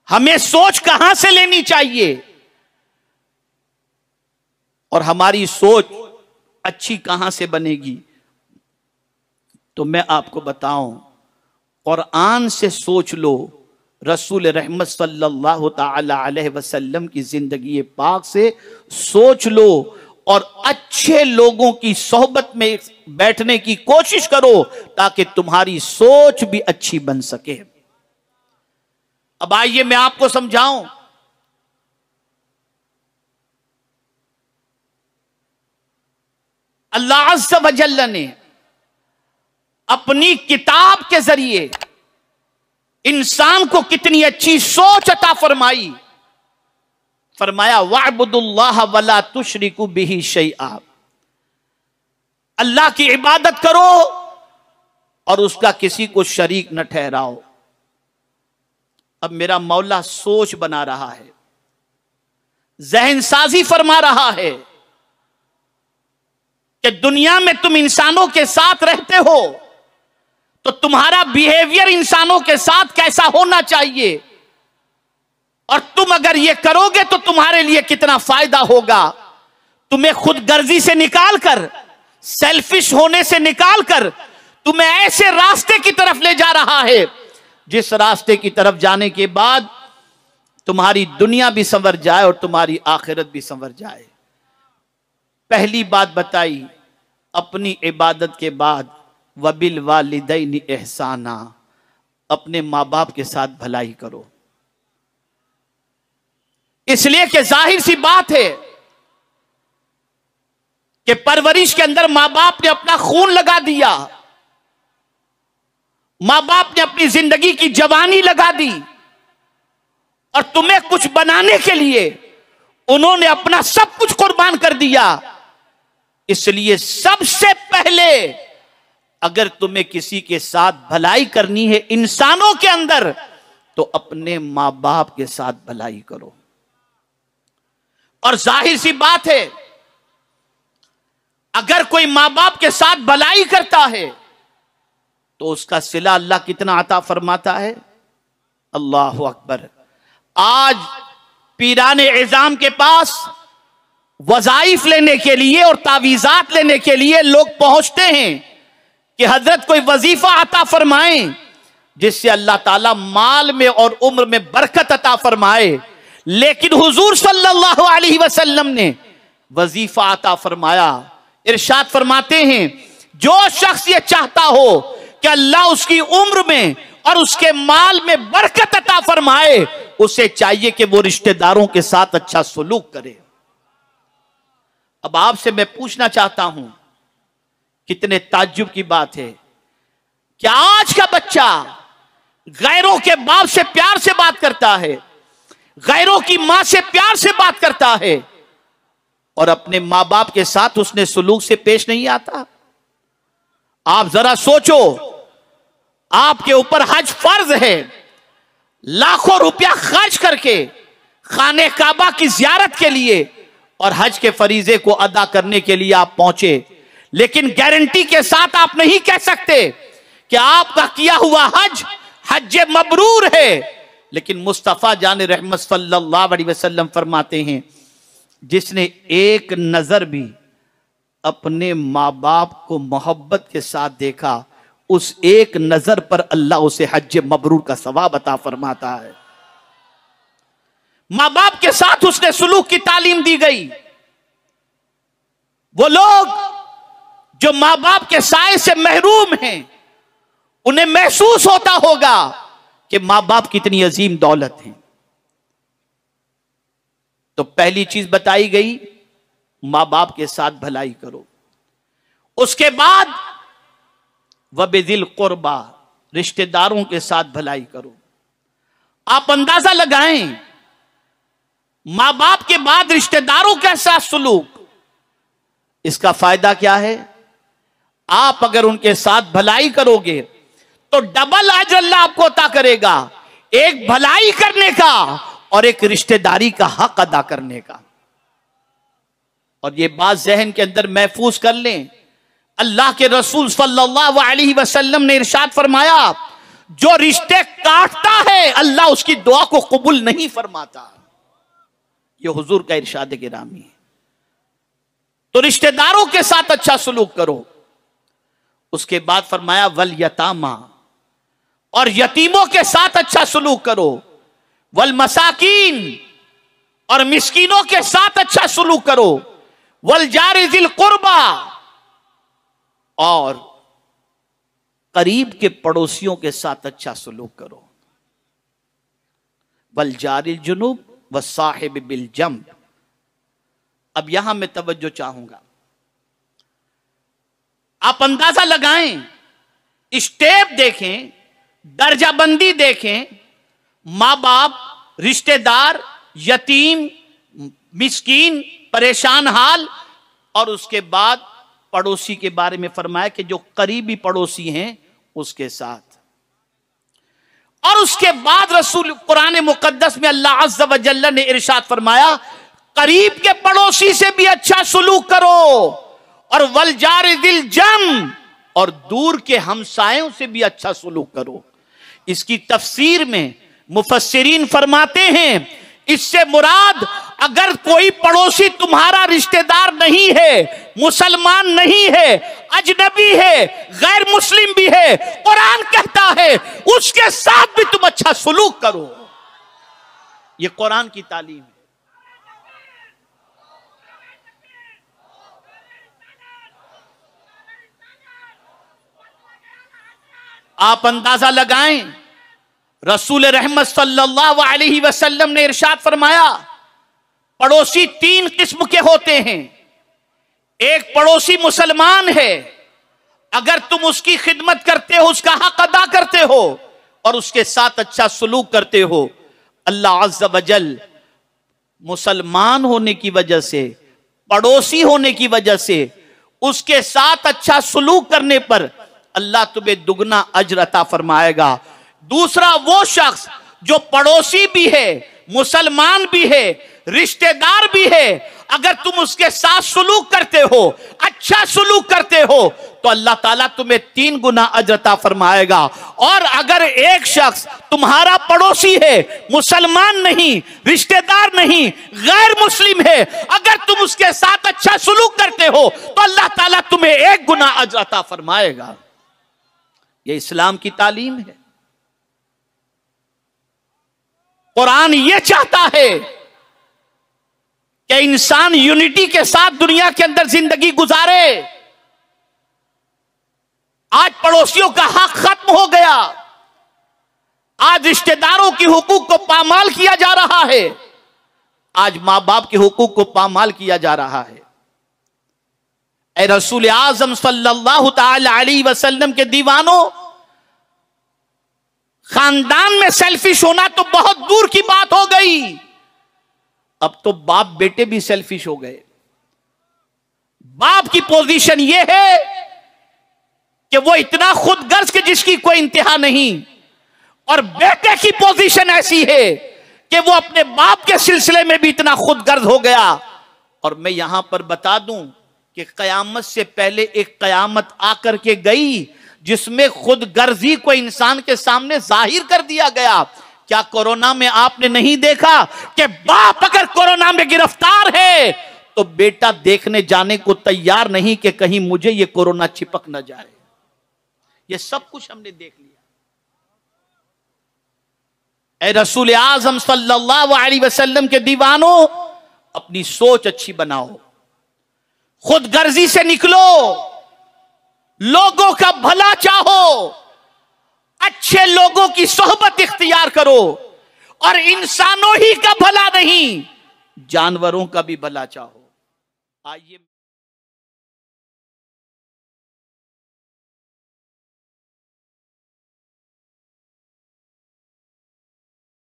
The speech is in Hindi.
हमें सोच कहां से लेनी चाहिए और हमारी सोच अच्छी कहां से बनेगी? तो मैं आपको बताऊं, कुरान से सोच लो, रसूल रहमत सल्लल्लाहु ताला अलैहि वसल्लम की जिंदगी पाक से सोच लो और अच्छे लोगों की सोहबत में बैठने की कोशिश करो ताकि तुम्हारी सोच भी अच्छी बन सके। अब आइए मैं आपको समझाऊं। अल्लाह अज़्ज़ व जल्ल ने अपनी किताब के जरिए इंसान को कितनी अच्छी सोच अता फरमाई। फरमाया वअबुदुल्लाह वला तुशरिकु बिही शैआ, अल्लाह की इबादत करो और उसका किसी को शरीक न ठहराओ। अब मेरा मौला सोच बना रहा है, जहन साजी फरमा रहा है कि दुनिया में तुम इंसानों के साथ रहते हो तो तुम्हारा बिहेवियर इंसानों के साथ कैसा होना चाहिए, और तुम अगर ये करोगे तो तुम्हारे लिए कितना फायदा होगा। तुम्हें खुद गर्जी से निकालकर, सेल्फिश होने से निकालकर तुम्हें ऐसे रास्ते की तरफ ले जा रहा है जिस रास्ते की तरफ जाने के बाद तुम्हारी दुनिया भी संवर जाए और तुम्हारी आखिरत भी संवर जाए। पहली बात बताई, अपनी इबादत के बाद वबिल वालिदैनि एहसाना, अपने माँ बाप के साथ भलाई करो। इसलिए कि जाहिर सी बात है कि परवरिश के अंदर माँ बाप ने अपना खून लगा दिया, माँ बाप ने अपनी जिंदगी की जवानी लगा दी और तुम्हें कुछ बनाने के लिए उन्होंने अपना सब कुछ कुर्बान कर दिया। इसलिए सबसे पहले अगर तुम्हें किसी के साथ भलाई करनी है इंसानों के अंदर तो अपने माँ बाप के साथ भलाई करो। और जाहिर सी बात है, अगर कोई माँ बाप के साथ भलाई करता है तो उसका सिला अल्लाह कितना अता फरमाता है। अल्लाहु अकबर। आज पीराने इज़ाम के पास वज़ाइफ लेने के लिए और तावीज़ात लेने के लिए लोग पहुंचते हैं कि हजरत कोई वजीफा अता फरमाएं जिससे अल्लाह ताला माल में और उम्र में बरकत अता फरमाए। लेकिन हुजूर सल्लल्लाहु अलैहि वसल्लम ने वजीफा अता फरमाया। इरशाद फरमाते हैं, जो शख्स ये चाहता हो कि अल्लाह उसकी उम्र में और उसके माल में बरकत अता फरमाए, उसे चाहिए कि वो रिश्तेदारों के साथ अच्छा सलूक करे। अब आपसे मैं पूछना चाहता हूं, कितने ताज्जुब की बात है कि आज का बच्चा गैरों के बाप से प्यार से बात करता है, गैरों की मां से प्यार से बात करता है और अपने मां बाप के साथ उसने सलूक से पेश नहीं आता। आप जरा सोचो, आपके ऊपर हज फर्ज है, लाखों रुपया खर्च करके खाने काबा की जियारत के लिए और हज के फरीजे को अदा करने के लिए आप पहुंचे, लेकिन गारंटी के साथ आप नहीं कह सकते कि आपका किया हुआ हज हज मबरूर है। लेकिन मुस्तफा जान रहमत सल्लल्लाहु अलैहि वसल्लम फरमाते हैं, जिसने एक नजर भी अपने माँ बाप को मोहब्बत के साथ देखा, उस एक नजर पर अल्लाह उसे हज मबरूर का सवाब अता फरमाता है। माँ बाप के साथ उसने सुलूक की तालीम दी गई। वो लोग जो माँ बाप के साए से महरूम हैं, उन्हें महसूस होता होगा कि माँ बाप कितनी अजीम दौलत है। तो पहली चीज बताई गई, माँ बाप के साथ भलाई करो। उसके बाद वबिदिल कुर्बा, रिश्तेदारों के साथ भलाई करो। आप अंदाजा लगाएं, मां बाप के बाद रिश्तेदारों के साथ सलूक, इसका फायदा क्या है? आप अगर उनके साथ भलाई करोगे तो डबल अजर अल्लाह आपको अता करेगा, एक भलाई करने का और एक रिश्तेदारी का हक अदा करने का। और ये बात जहन के अंदर महफूज कर लें, अल्लाह के रसूल सल्लल्लाहु अलैहि वसल्लम ने इरशाद फरमाया, जो रिश्ते काटता है अल्लाह उसकी दुआ को कबूल नहीं फरमाता। ये हुजूर का इरशाद गिरामी है। तो रिश्तेदारों के साथ अच्छा सलूक करो। उसके बाद फरमाया वल यतामा, और यतीमों के साथ अच्छा सलूक करो। वल मसाकीन, और मिस्कीनों के साथ अच्छा सलूक करो। वल जारि जिल कुर्बा, और करीब के पड़ोसियों के साथ अच्छा सलूक करो। वल जारिल जुनूब व साहिब बिल जंब। अब यहां मैं तवज्जो चाहूंगा, आप अंदाजा लगाएं, स्टेप देखें, दर्जाबंदी देखें। मां बाप, रिश्तेदार, यतीम, मिस्कीन, परेशान हाल, और उसके बाद पड़ोसी के बारे में फरमाया कि जो करीबी पड़ोसी हैं उसके साथ। और उसके बाद रसूल कुरान मुकद्दस में अल्लाह अज़्ज़ व जल्ल ने इरशाद फरमाया करीब के पड़ोसी से भी अच्छा सलूक करो, और वल जारि दिल जम, और दूर के हमसायों से भी अच्छा सलूक करो। इसकी तफसीर में मुफस्सिरीन फरमाते हैं इससे मुराद अगर कोई पड़ोसी तुम्हारा रिश्तेदार नहीं है, मुसलमान नहीं है, अजनबी है, गैर मुस्लिम भी है, कुरान कहता है उसके साथ भी तुम अच्छा सलूक करो। यह कुरान की तालीम है। आप अंदाजा लगाएं, रसूल रहमत सल्लल्लाहु अलैहि वसल्लम ने इरशाद फरमाया पड़ोसी 3 किस्म के होते हैं। एक पड़ोसी मुसलमान है, अगर तुम उसकी खिदमत करते हो, उसका हक अदा करते हो और उसके साथ अच्छा सलूक करते हो, अल्लाह अज़्ज़ व जल मुसलमान होने की वजह से, पड़ोसी होने की वजह से, उसके साथ अच्छा सलूक करने पर अल्लाह तुम्हें दुगना अज्र अता फरमाएगा। दूसरा वो शख्स जो पड़ोसी भी है, मुसलमान भी है, रिश्तेदार भी है, अगर तुम उसके साथ सलूक करते हो, अच्छा सलूक करते हो, तो अल्लाह ताला तुम्हें 3 गुना अज्र अता फरमाएगा। और अगर एक शख्स तुम्हारा पड़ोसी है, मुसलमान नहीं, रिश्तेदार नहीं, गैर मुस्लिम है, अगर तुम उसके साथ अच्छा सलूक करते हो तो अल्लाह ताला तुम्हें 1 गुना अज्र अता फरमाएगा। यह इस्लाम की तालीम है। कुरान यह चाहता है कि इंसान यूनिटी के साथ दुनिया के अंदर जिंदगी गुजारे। आज पड़ोसियों का हक खत्म हो गया, आज रिश्तेदारों की हुकूक को पामाल किया जा रहा है, आज मां बाप के हुकूक को पामाल किया जा रहा है। ऐ रसूल आजम सल्लल्लाहु ताला अलैहि वसल्लम के दीवानों, खानदान में सेल्फिश होना तो बहुत दूर की बात हो गई, अब तो बाप बेटे भी सेल्फिश हो गए। बाप की पोजीशन यह है कि वो इतना खुदगर्ज कि जिसकी कोई इंतहा नहीं, और बेटे की पोजीशन ऐसी है कि वो अपने बाप के सिलसिले में भी इतना खुदगर्ज हो गया। और मैं यहां पर बता दूं कि कयामत से पहले एक कयामत आकर के गई जिसमें खुदगर्जी को इंसान के सामने जाहिर कर दिया गया। क्या कोरोना में आपने नहीं देखा कि बाप अगर कोरोना में गिरफ्तार है तो बेटा देखने जाने को तैयार नहीं कि कहीं मुझे ये कोरोना चिपक न जाए। ये सब कुछ हमने देख लिया। ऐ रसूल आजम सल्लल्लाहु अलैहि वसल्लम के दीवानों, अपनी सोच अच्छी बनाओ, खुदगर्जी से निकलो, लोगों का भला चाहो, अच्छे लोगों की सोहबत इख्तियार करो, और इंसानों ही का भला नहीं जानवरों का भी भला चाहो। आइए